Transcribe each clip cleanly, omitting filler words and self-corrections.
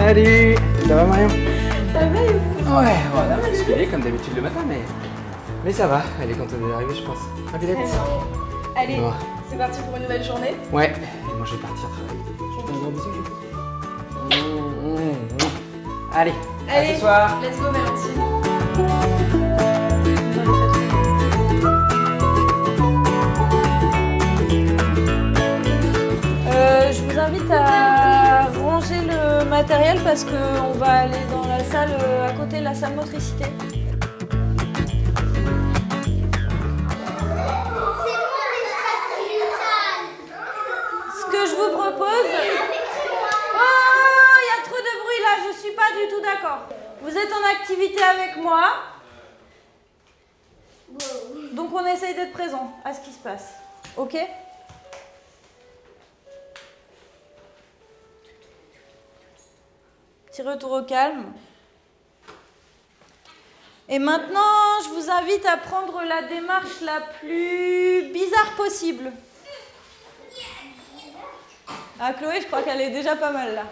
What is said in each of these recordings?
Salut. Ça va Marion? Ça va et vous? Ouais, voilà, bousculé comme d'habitude le matin, mais ça va. Elle est contente d'arriver, je pense. Ah, Villette. Allez, Bon. c'est parti pour une nouvelle journée. Ouais, et moi je vais partir travailler. Je te fais un gros bisou, je pense. Allez, à ce soir. Let's go Valentine. Je vous invite à ranger le matériel parce qu'on va aller dans la salle à côté de la salle motricité. Ce que je vous propose... Oh, il y a trop de bruit là, je suis pas du tout d'accord. Vous êtes en activité avec moi. Donc on essaye d'être présent à ce qui se passe. Ok ? Petit retour au calme. Et maintenant, je vous invite à prendre la démarche la plus bizarre possible. Ah, Chloé, je crois qu'elle est déjà pas mal là.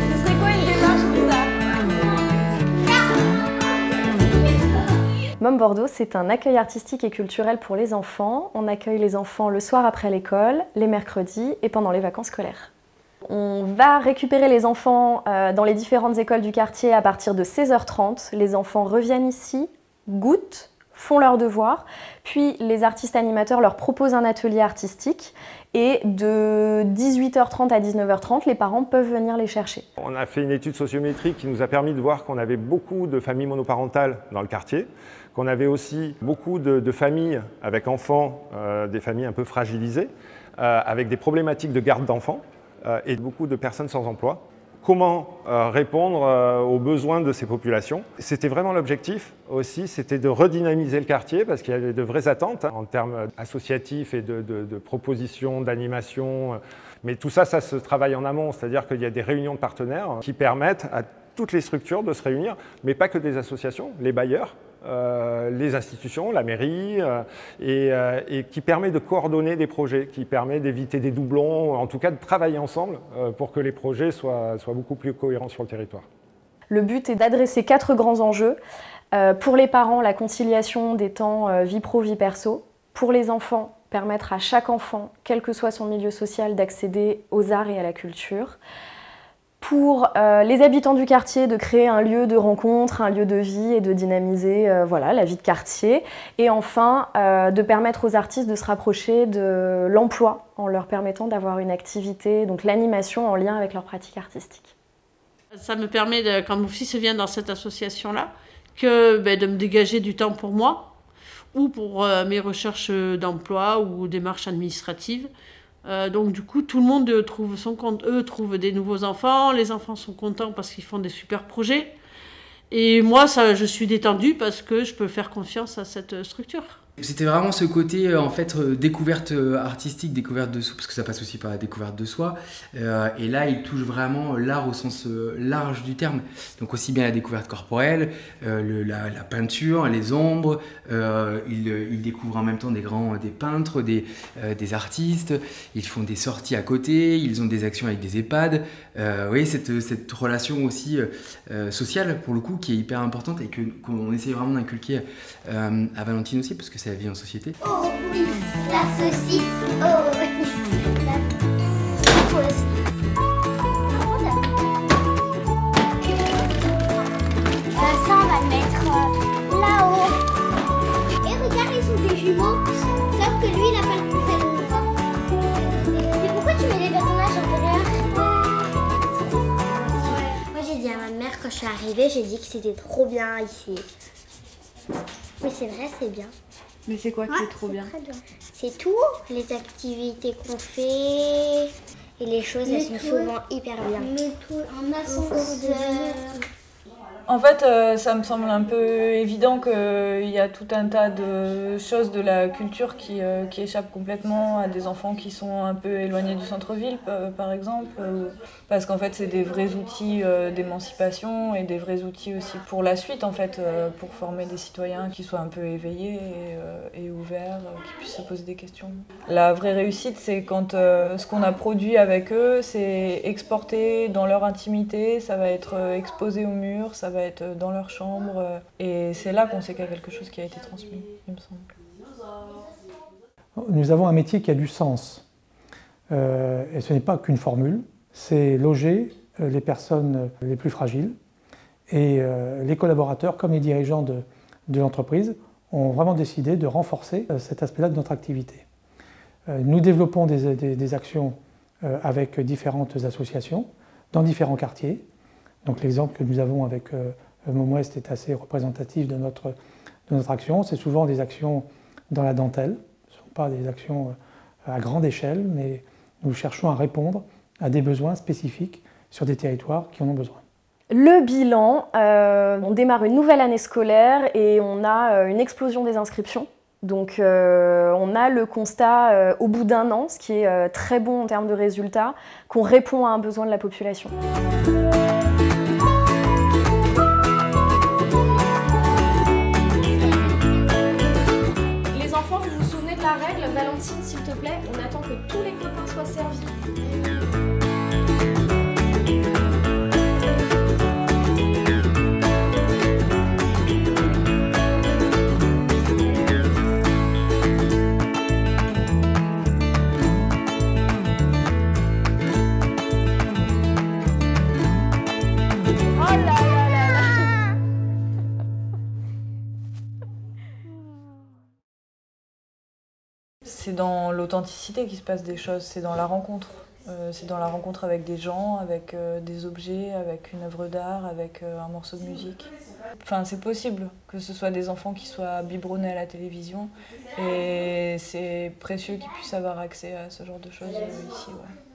Ce serait quoi une démarche bizarre? MOM Bordeaux, c'est un accueil artistique et culturel pour les enfants. On accueille les enfants le soir après l'école, les mercredis et pendant les vacances scolaires. On va récupérer les enfants dans les différentes écoles du quartier à partir de 16h30. Les enfants reviennent ici, goûtent, font leurs devoirs, puis les artistes animateurs leur proposent un atelier artistique et de 18h30 à 19h30, les parents peuvent venir les chercher. On a fait une étude sociométrique qui nous a permis de voir qu'on avait beaucoup de familles monoparentales dans le quartier, qu'on avait aussi beaucoup de familles avec enfants, des familles un peu fragilisées, avec des problématiques de garde d'enfants et beaucoup de personnes sans emploi. Comment répondre aux besoins de ces populations. C'était vraiment l'objectif aussi, c'était de redynamiser le quartier parce qu'il y avait de vraies attentes en termes associatifs et de propositions, d'animation. Mais tout ça, ça se travaille en amont, c'est-à-dire qu'il y a des réunions de partenaires qui permettent à toutes les structures de se réunir, mais pas que des associations, les bailleurs, les institutions, la mairie, et qui permet de coordonner des projets, qui permet d'éviter des doublons, en tout cas de travailler ensemble pour que les projets soient beaucoup plus cohérents sur le territoire. Le but est d'adresser 4 grands enjeux. Pour les parents, la conciliation des temps vie pro, vie perso. Pour les enfants, permettre à chaque enfant, quel que soit son milieu social, d'accéder aux arts et à la culture. Pour les habitants du quartier, de créer un lieu de rencontre, un lieu de vie et de dynamiser voilà, la vie de quartier. Et enfin, de permettre aux artistes de se rapprocher de l'emploi en leur permettant d'avoir une activité, donc l'animation en lien avec leur pratique artistique. Ça me permet, quand mon fils vient dans cette association-là, de me dégager du temps pour moi ou pour mes recherches d'emploi ou démarches administratives. Donc du coup, tout le monde trouve son compte. Eux trouvent des nouveaux enfants, les enfants sont contents parce qu'ils font des super projets. Et moi, je suis détendue parce que je peux faire confiance à cette structure. C'était vraiment ce côté en fait découverte artistique, découverte de soi, parce que ça passe aussi par la découverte de soi. Et là, il touche vraiment l'art au sens large du terme. Donc aussi bien la découverte corporelle, la peinture, les ombres. Il découvre en même temps des peintres, des artistes. Ils font des sorties à côté. Ils ont des actions avec des EHPAD. Vous voyez cette relation aussi sociale pour le coup qui est hyper importante et qu'on essaye vraiment d'inculquer à Valentine aussi parce que c'est la vie en société. Oh oui, la saucisse. Oh oui, la saucisse. Ça, on va le mettre là-haut. Et regarde, ils sont des jumeaux. Sauf que lui, il n'a pas le plus long. Mais pourquoi tu mets les personnages intérieurs? Moi, j'ai dit à ma mère quand je suis arrivée, j'ai dit que c'était trop bien ici. Mais c'est vrai, c'est bien. Mais c'est quoi qui est trop bien? C'est tout, les activités qu'on fait et les choses, elles sont souvent hyper bien. Un ascenseur. En fait, ça me semble un peu évident qu'il y a tout un tas de choses de la culture qui échappent complètement à des enfants qui sont un peu éloignés du centre-ville, par exemple. Parce qu'en fait, c'est des vrais outils d'émancipation et des vrais outils aussi pour la suite, en fait, pour former des citoyens qui soient un peu éveillés et ouverts, qui puissent se poser des questions. La vraie réussite, c'est quand ce qu'on a produit avec eux, c'est exporté dans leur intimité, ça va être exposé au mur, ça va être dans leur chambre, et c'est là qu'on sait qu'il y a quelque chose qui a été transmis, il me semble. Nous avons un métier qui a du sens, et ce n'est pas qu'une formule, c'est loger les personnes les plus fragiles, et les collaborateurs comme les dirigeants de l'entreprise ont vraiment décidé de renforcer cet aspect-là de notre activité. Nous développons des actions avec différentes associations dans différents quartiers. Donc l'exemple que nous avons avec Môme-Ouest est assez représentatif de notre action. C'est souvent des actions dans la dentelle. Ce ne sont pas des actions à grande échelle, mais nous cherchons à répondre à des besoins spécifiques sur des territoires qui en ont besoin. Le bilan, on démarre une nouvelle année scolaire et on a une explosion des inscriptions. Donc on a le constat au bout d'un an, ce qui est très bon en termes de résultats, qu'on répond à un besoin de la population. Les enfants, vous vous souvenez de la règle? Valentine, s'il te plaît, on attend que tous les copains soient servis. C'est dans l'authenticité qu'il se passe des choses, c'est dans la rencontre. C'est dans la rencontre avec des gens, avec des objets, avec une œuvre d'art, avec un morceau de musique. Enfin, c'est possible que ce soit des enfants qui soient biberonnés à la télévision et c'est précieux qu'ils puissent avoir accès à ce genre de choses ici. Ouais.